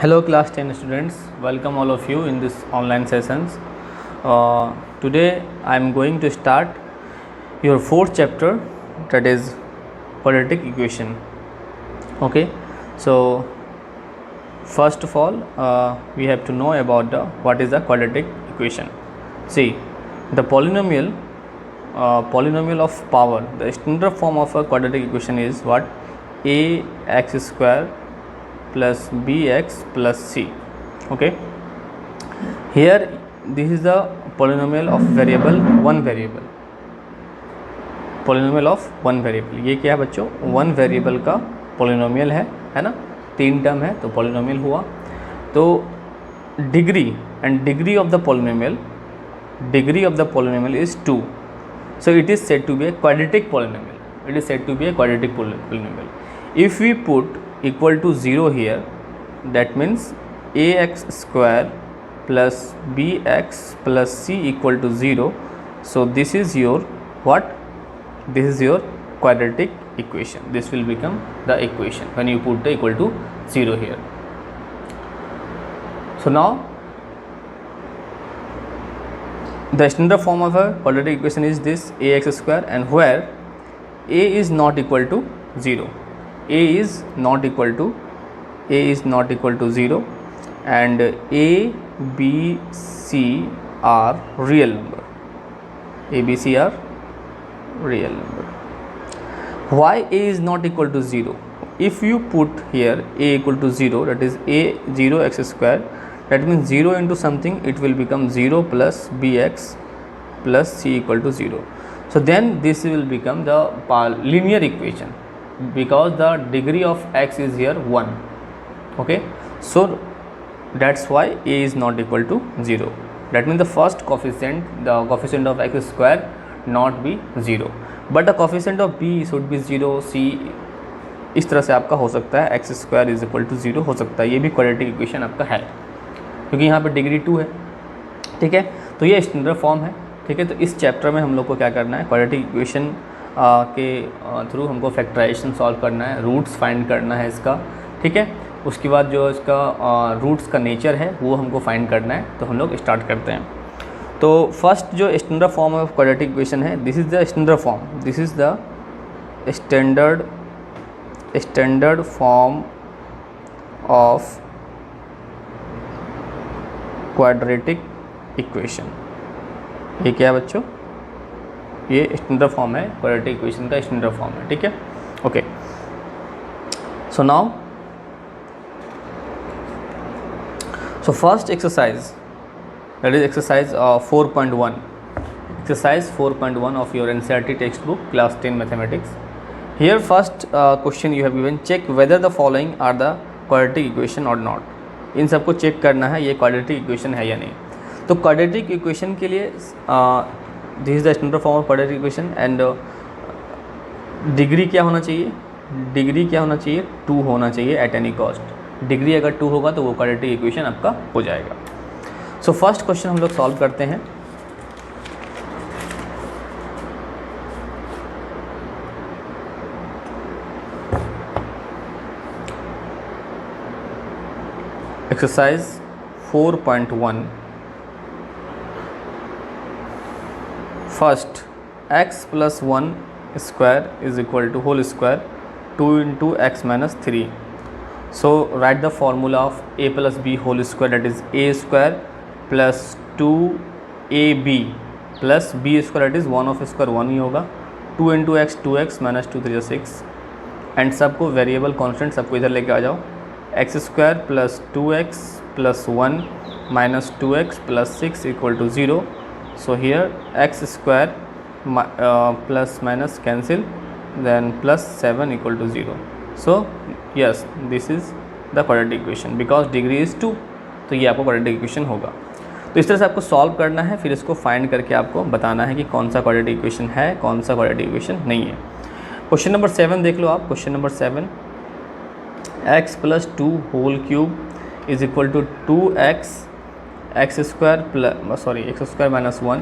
Hello class 10 students, welcome all of you in this online sessions. Today I am going to start your fourth chapter, that is quadratic equation. Okay, so first of all we have to know about what is the quadratic equation. See, the polynomial of power, the standard form of a quadratic equation is what? Ax square plus bx plus c. Okay, here this is the polynomial of variable one variable, polynomial of one variable. ये क्या है बच्चों? One variable का polynomial है ना, तीन term है तो पोलिनोमियल हुआ. तो degree and degree of the polynomial is 2. So it is said to be a quadratic polynomial. If we put equal to 0 here, that means ax square plus bx plus c equal to 0. So this is your what? This is your quadratic equation. This will become the equation when you put the equal to 0 here. So now the standard form of a quadratic equation is this ax square, and where a is not equal to 0, a is not equal to 0, and a, b, c are real number. Why a is not equal to 0? If you put here a equal to 0, that is a 0 x square, that means 0 into something, it will become 0 plus bx plus c equal to 0. So then this will become the linear equation, because the degree of x is here 1. Okay, so that's why a is not equal to 0. That means the first coefficient, the coefficient of x square not be 0, but the coefficient of b should be 0, c इस तरह से आपका हो सकता है, X square is equal to 0 हो सकता है. ये भी क्वाड्रेटिक इक्वेशन आपका है, क्योंकि यहाँ पे डिग्री 2 है. ठीक है, तो ये स्टैंडर्ड फॉर्म है. ठीक है, तो इस चैप्टर में हम लोग को क्या करना है? क्वाड्रेटिक इक्वेशन के थ्रू हमको फैक्टराइजेशन सॉल्व करना है, रूट्स फाइंड करना है इसका. ठीक है, उसके बाद जो इसका रूट्स का नेचर है वो हमको फाइंड करना है. तो हम लोग स्टार्ट करते हैं. तो फर्स्ट जो standard form of quadratic equation है, this is the standard form, this is the standard form of quadratic equation. ये क्या है बच्चों? ये स्टैंडर्ड फॉर्म है, क्वाड्रेटिक इक्वेशन का स्टैंडर्ड फॉर्म है. ठीक है, okay. So now first exercise, that is exercise 4.1, exercise 4.1 of your NCERT textbook class 10 mathematics. Here first question you have given, check whether the following are the quadratic equation or not. इन सबको check करना है ये quadratic equation है या नहीं. तो quadratic equation के लिए this is the standard form of quadratic equation, and degree क्या होना चाहिए? 2 होना चाहिए एट एनी कॉस्ट. डिग्री अगर 2 होगा तो वो क्वाड्रेटिक इक्वेशन आपका हो जाएगा. सो फर्स्ट क्वेश्चन हम लोग सॉल्व करते हैं. Exercise 4.1. First, x plus 1 square is equal to whole square 2 into x minus 3. So write the formula of a plus b whole square, that is a square plus 2ab plus b square, that is 1 of square 1 ही होगा. 2 into x 2x minus 2 3 6, and सबको variable constant सबको इधर लेके आ जाओ. X square plus 2x plus 1 minus 2x plus 6 equal to 0. So here X square plus minus cancel, then plus 7 equal to 0. So yes, this is the quadratic equation because degree is 2. तो ये आपको quadratic equation होगा. तो इस तरह से आपको solve करना है, फिर इसको फाइंड करके आपको बताना है कि कौन सा क्वाड्रेटिक इक्वेशन है, कौन सा क्वाड्रेटिक इक्वेशन नहीं है. क्वेश्चन नंबर 7 देख लो आप. Question number 7, x plus 2 whole cube is equal to 2x X square minus 1.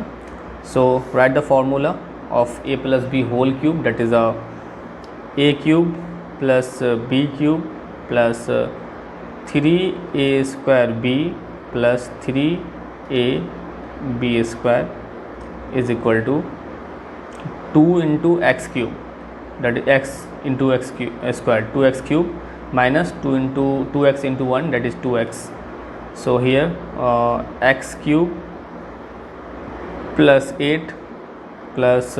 So write the formula of a plus B whole cube, that is a cube plus b cube plus 3a² b plus 3ab square is equal to 2 into x cube, that is x into x square, 2x cube minus 2 into 2x into 1, that is 2x. So here x cube plus 8 plus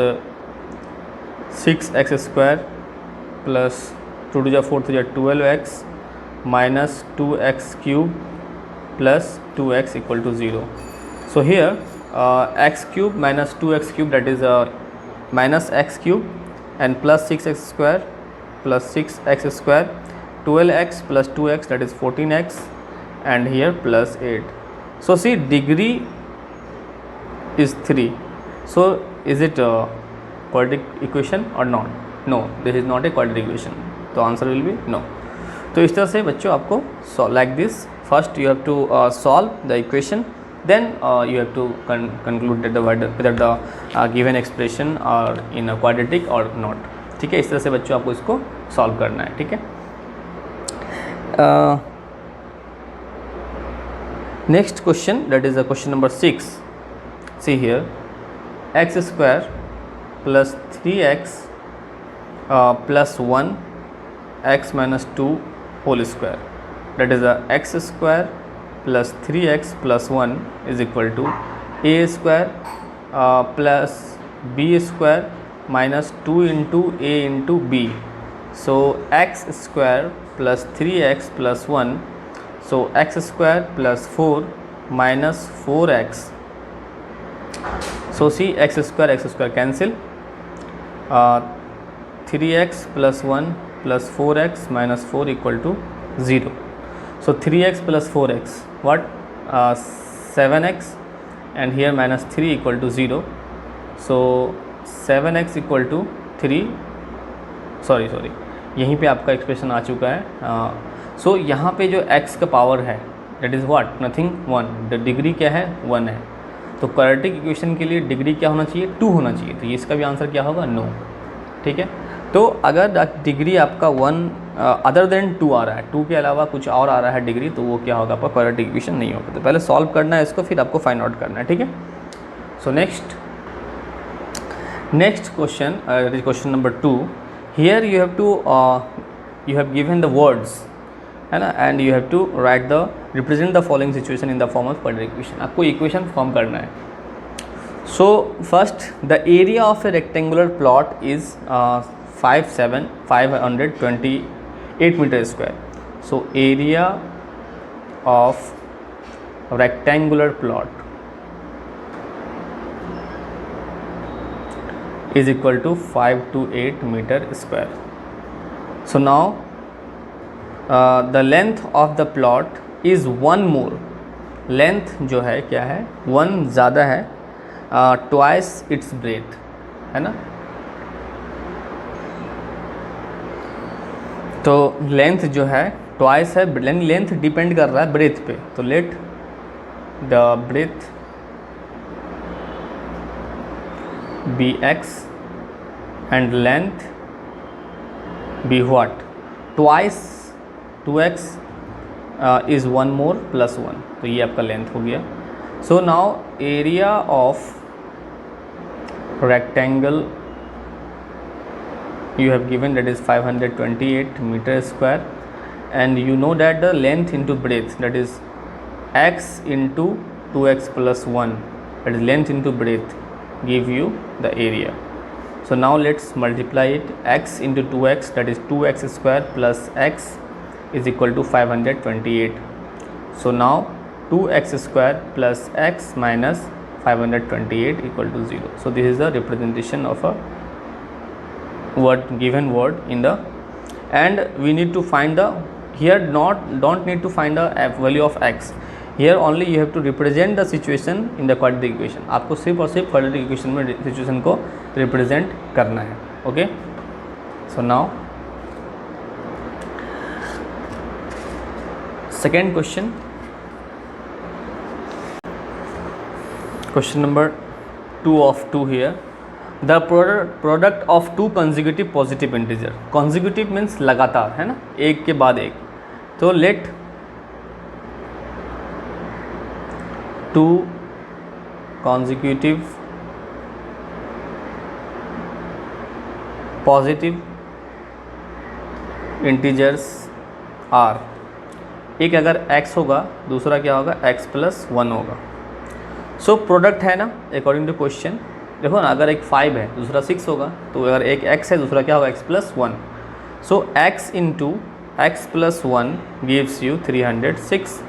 6x square plus 2 to the 4 to the 12x minus 2x cube plus 2x equal to 0. So here x cube minus 2x cube, that is minus x cube, and plus 6x square plus 6x square, 12x plus 2x, that is 14x, and here plus 8. So see, degree is 3. So is it a quadratic equation or not? No, this is not a quadratic equation. तो answer will be no. तो इस तरह से बच्चों आपको like this, first you have to solve the equation, then you have to conclude that whether the given expression are in a quadratic or not. ठीक है, इस तरह से बच्चों आपको इसको सॉल्व करना है. ठीक है, next question, that is the question number 6. See here, x square plus 3x plus 1 x minus 2 whole square, that is x square plus 3x plus 1 is equal to a square plus b square minus 2 into a into b. So x square plus 3x plus 1, so x square plus 4 minus 4x. So see, x square cancel, 3x plus 1 plus 4x minus 4 equal to 0. So 3x plus 4x, what? 7x, and here minus 3 equal to 0. So 7x equal to 3, sorry यहीं पे आपका expression आ चुका है. सो यहाँ पे जो x का power है, that is what, nothing 1. The degree क्या है, 1 है. तो क्वाड्रेटिक इक्वेशन के लिए डिग्री क्या होना चाहिए, 2 होना चाहिए. तो ये इसका भी आंसर क्या होगा, नो. ठीक है, तो अगर डिग्री आपका 1 अदर देन 2 आ रहा है, 2 के अलावा कुछ और आ रहा है डिग्री, तो वो क्या होगा, आपका क्वाड्रेटिक इक्वेशन नहीं होगा. तो पहले सॉल्व करना है इसको, फिर आपको फाइंड आउट करना है. ठीक है, सो next question, question number 2. Here you have given the words, है ना, and you have to write the represent the following situation in the form of quadratic equation. आपको इक्वेशन फॉर्म करना है. So first, the area of a rectangular plot is 528 meter square. So area of rectangular plot is equal to 528 meter square. So now the length of the plot is 1 more. Length जो है क्या है, 1 ज़्यादा है, twice its breadth, है ना. तो length जो है ट्वाइस है, लेंथ डिपेंड कर रहा है ब्रेथ पे. तो let the breadth be x and length be what, twice 2x is 1 more plus 1. तो ये आपका लेंथ हो गया. So now area of rectangle you have given, that is 528 meter square, and you know that the length into breadth, that is x into 2x plus 1, that is length into breadth, give you the area. So now let's multiply it. X into 2x, that is 2x square plus x is equal to 528. So now 2x square plus x minus 528 equal to 0. So this is the representation of a given word in the, and we need to find the, here don't need to find the value of x. Here only you have to represent the situation in the quadratic equation. आपको सिर्फ और सिर्फ quadratic equation में situation को represent करना है. Okay, so now second question, question number 2 of 2 here. The product of 2 consecutive positive integer. Consecutive means लगातार, है ना, एक के बाद एक. तो let 2 consecutive positive integers are, एक अगर x होगा दूसरा क्या होगा x + 1 होगा। सो प्रोडक्ट है ना अकॉर्डिंग टू क्वेश्चन, देखो ना अगर एक 5 है दूसरा 6 होगा, तो अगर एक x है दूसरा क्या होगा x + 1। So x × x + 1 gives you 306।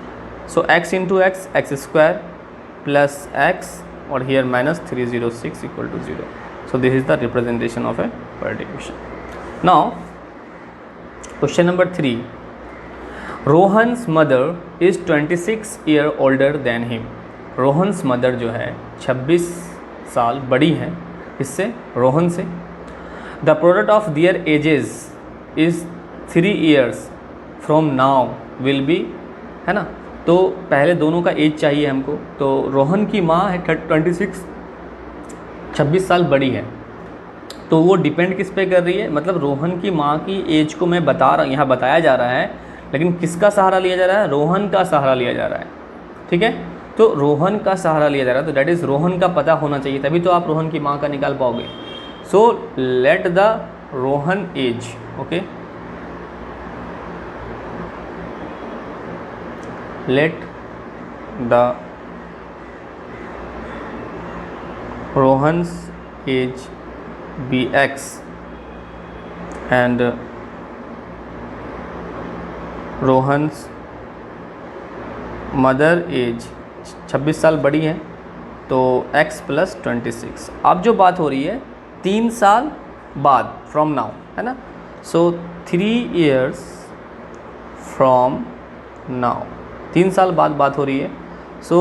So x × x x² plus x or here -306 equal to 0. So this is the representation of a quadratic equation. Now question number 3, Rohan's mother is 26 year older than him. Rohan's mother जो है 26 साल बड़ी है इससे, रोहन से। The product of their ages is 3 years from now will be, है ना। तो पहले दोनों का एज चाहिए हमको, तो रोहन की माँ है 26 साल बड़ी है, तो वो डिपेंड किस पे कर रही है, मतलब रोहन की माँ की एज को मैं बता रहा हूँ, यहाँ बताया जा रहा है, लेकिन किसका सहारा लिया जा रहा है, रोहन का सहारा लिया जा रहा है, ठीक है। तो रोहन का सहारा लिया जा रहा है, तो डैट इज़ रोहन का पता होना चाहिए, तभी तो आप रोहन की माँ का निकाल पाओगे। So let the Rohan age, okay, let the Rohan's age be x and Rohan's mother age 26 साल बड़ी है, तो x + 26। अब जो बात हो रही है 3 साल बाद फ्रॉम नाउ, है ना। सो 3 years फ्रॉम नाउ, 3 साल बाद बात हो रही है। So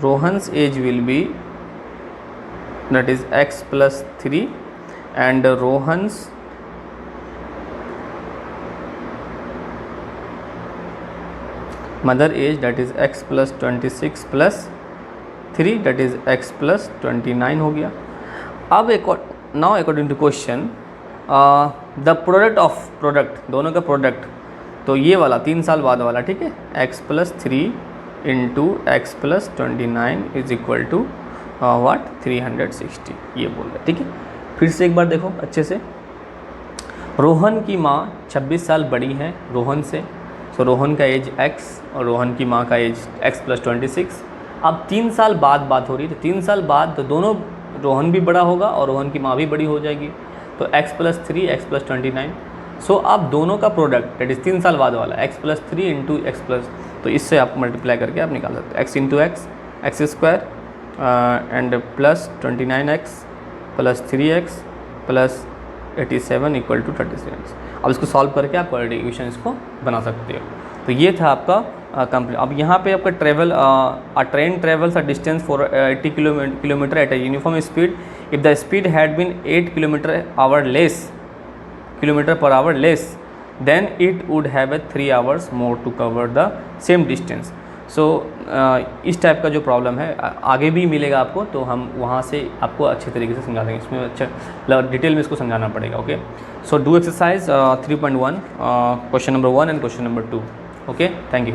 Rohan's age will be that is x + 3 and Rohan's mother age that is x + 26 + 3 that is x + 29 हो गया। अब now according to question the product of product, दोनों का प्रोडक्ट, तो ये वाला 3 साल बाद वाला, ठीक है, x + 3 × x + 29 is equal to what 360, ये बोल रहे, ठीक है। फिर से एक बार देखो अच्छे से, रोहन की माँ 26 साल बड़ी है रोहन से, सो रोहन का एज x और रोहन की माँ का एज x + 26। अब 3 साल बाद बात हो रही है, तो 3 साल बाद तो दोनों, रोहन भी बड़ा होगा और रोहन की माँ भी बड़ी हो जाएगी, तो x + 3 x + 29। सो अब दोनों का प्रोडक्ट दैट इज़ 3 साल बाद वाला x + 3 × x +, तो इससे आप मल्टीप्लाई करके आप निकाल सकते हो, x × x x² and plus 29x + 3x + 87 equal to 36। अब इसको सॉल्व करके आप क्वाड्रेटिक इक्वेशन इसको बना सकते हो। तो ये था आपका कंप्लीट। अब यहाँ पे आपका travel, a train travels a distance for 80 kilometre at a uniform speed if the speed had been 8 km/h less, then it would have a 3 hours more to cover the same distance. सो इस type का जो problem है आगे भी मिलेगा आपको, तो हम वहाँ से आपको अच्छे तरीके से समझा देंगे, इसमें अच्छा डिटेल में इसको समझाना पड़ेगा, okay. So do exercise 3.1 question number 1 and question number 2, okay, thank you.